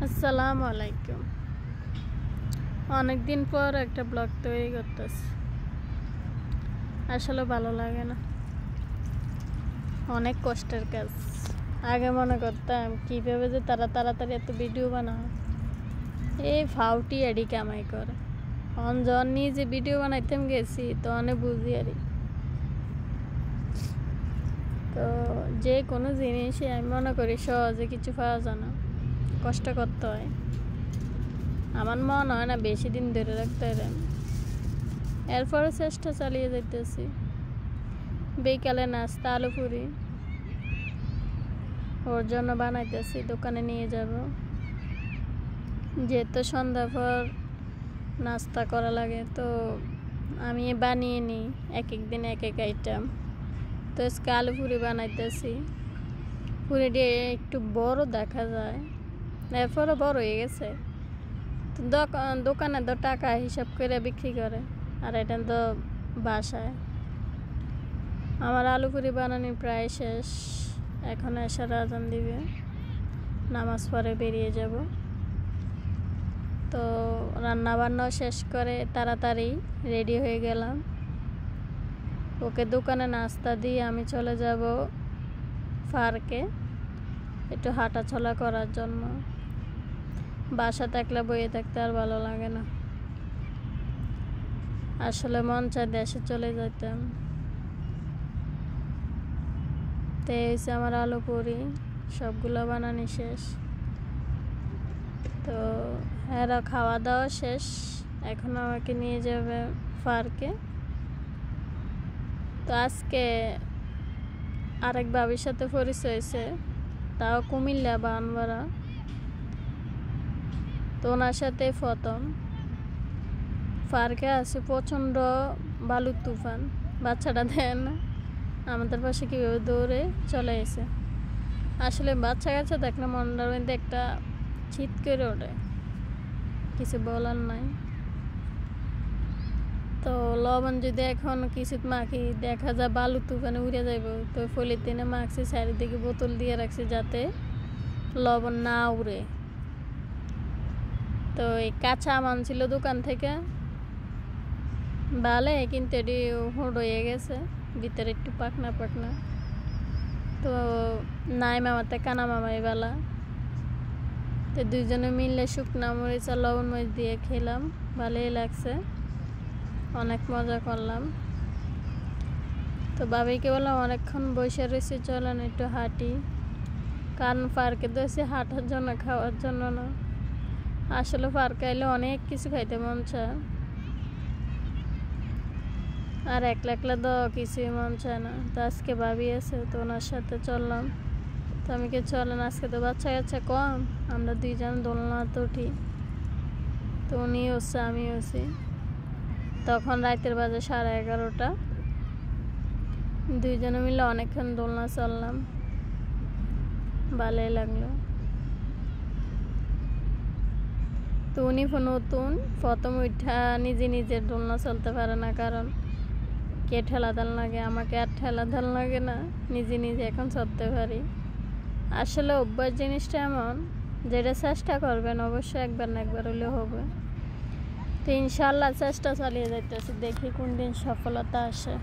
আসসালামু আলাইকুম। অনেকদিন পর একটা ব্লগ তৈরি করতেছি। আসলে ভালো লাগে না, অনেক কষ্টের কাজ। আগে মনে করতাম কীভাবে যে তারা তাড়াতাড়ি এত ভিডিও বানায়, এই ফাউটি এডি কামাই করে। যখন নিজে ভিডিও বানাইতাম গেছি তো অনেক বুঝি আরি। তো যে কোনো জিনিসই আমি মনে করি সহজে কিছু পাওয়া যায় না, কষ্ট করতে হয়। আমার মনে হয় না বেশি দিন ধরে রাখতে পারেন। এরপরও চেষ্টা চালিয়ে যাইতেছি। বিকালে নাস্তা আলু পুরি ওর জন্য বানাইতেছি, দোকানে নিয়ে যাব। যেহেতু সন্ধ্যার পর নাস্তা করা লাগে তো আমি বানিয়ে নিই এক এক দিন এক এক আইটেম। তো আজকে আলু পুরি বানাইতেছি। পুরিটি একটু বড় দেখা যায়, এরপরও বড় হয়ে গেছে। তো দোকানে তো টাকা হিসাব করে বিক্রি করে, আর এটা তো বাসায়। আমার আলু পুরি বানানো প্রায় শেষ। এখন এসার আজান দিবে, নামাজ পড়ে বেরিয়ে যাব। তো রান্না বান্নাও শেষ করে তাড়াতাড়ি রেডি হয়ে গেলাম। ওকে দোকানে নাস্তা দিয়ে আমি চলে যাব পার্কে একটু হাঁটাচলা করার জন্য। বাসা থাকলে বইয়ে থাকতে আর ভালো লাগে না। আসলে মন চায় দেশে চলে যেতাম। তো এসে আমার আলু পুরি সবগুলো বানানো শেষ। তো এরা খাওয়া দাওয়া শেষ, এখন আমাকে নিয়ে যাবে পার্কে। তো আজকে আরেক ভাবির সাথে পরিচয় হয়েছে, তাও কুমিল্লা বানবাড়া। তো ওনার সাথে প্রথম পার্কে আছে প্রচণ্ড বালুর তুফান। বাচ্চাটা দেন না আমাদের পাশে কীভাবে দৌড়ে চলে এসে। আসলে বাচ্চা কাচ্চা দেখলে মনটার মধ্যে একটা চিৎ করে ওঠে, কিছু বলার নাই। তো লবণ যদি এখন কিছু মাখি দেখা যায় বালুর তুফানে উড়ে যাইব। তো পলিথিনে মাখছি, চারিদিকে বোতল দিয়ে রাখছি যাতে লবণ না উড়ে। তো এই কাঁচা আম আনছিল দোকান থেকে, ভালো কিন্তু এটি হুড হয়ে গেছে, ভিতরে একটু পাকনা পাকনা। তো নাই মামাতে কানা মামাই বেলা। তো দুইজনে মিললে শুকনা মরিচ আর লবণ মরিচ দিয়ে খেলাম, ভালোই লাগছে, অনেক মজা করলাম। তো বাবিকে বললাম অনেকক্ষণ বসে রয়েছে, চলেন একটু হাঁটি। কারণ পার্কে তো এসে হাঁটার জন্য, খাওয়ার জন্য না। আসলে পার্কে এলে অনেক কিছু খাইতে মন চায়, আর একলা একলা তো কিছুই মন চায় না। তো আজকে ভাবি আছে, তো ওনার সাথে চললাম। তো আমি কি চলেন, আজকে তো বাচ্চা কাচ্চা কম, আমরা দুইজন দোলনাতে উঠি। তো উনি হচ্ছে আমি হচ্ছি। তখন রাতের বাজে 11:30। দুইজনে মিলে অনেকক্ষণ দোলনা চললাম, ভালোই লাগলো। তো উনি নতুন, প্রথম উঠা নিজে নিজের দোলনা চলতে পারে না, কারণ কে ঠেলা ধাল লাগে, আমাকে আর ঠেলা ধাল লাগে না, নিজে নিজে এখন চলতে পারি। আসলে অভ্যাস জিনিসটা এমন, যেটা চেষ্টা করবেন অবশ্যই একবার না একবার হলেও হবে। তো ইনশাল্লাহ চেষ্টা চালিয়ে যাইতেছি, দেখি কোন দিন সফলতা আসে।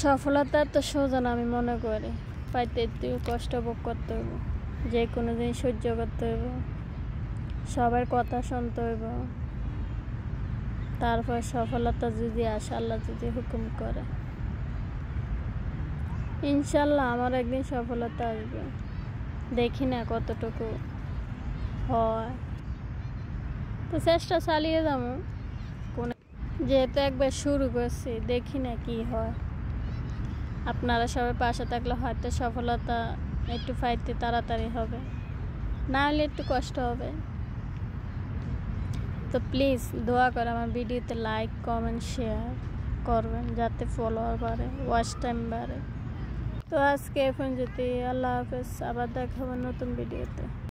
সফলতা তো সোজা না আমি মনে করি, পাইতে একটু কষ্ট ভোগ করতে হইব, যে কোনো জিনিস সহ্য করতে হইব, সবার কথা শুনতে হইব। তারপর সফলতা যদি আসে, আল্লাহ যদি হুকুম করে, ইনশাল্লাহ আমার একদিন সফলতা আসবে। দেখি না কতটুকু হয়, তো চেষ্টা চালিয়ে যাবো। যেহেতু একবার শুরু করছি, দেখি না কি হয়। আপনারা সবাই পাশে থাকলে হয়তো সফলতা একটু পাইতে তাড়াতাড়ি হবে, না হলে একটু কষ্ট হবে। তো প্লিজ দোয়া করে আমার ভিডিওতে লাইক কমেন্ট শেয়ার করবেন, যাতে ফলোয়ার বাড়ে, ওয়াচ টাইম বাড়ে। তো আজকে এখন যদি আল্লাহ হাফেজ, আবার দেখাবো নতুন ভিডিওতে।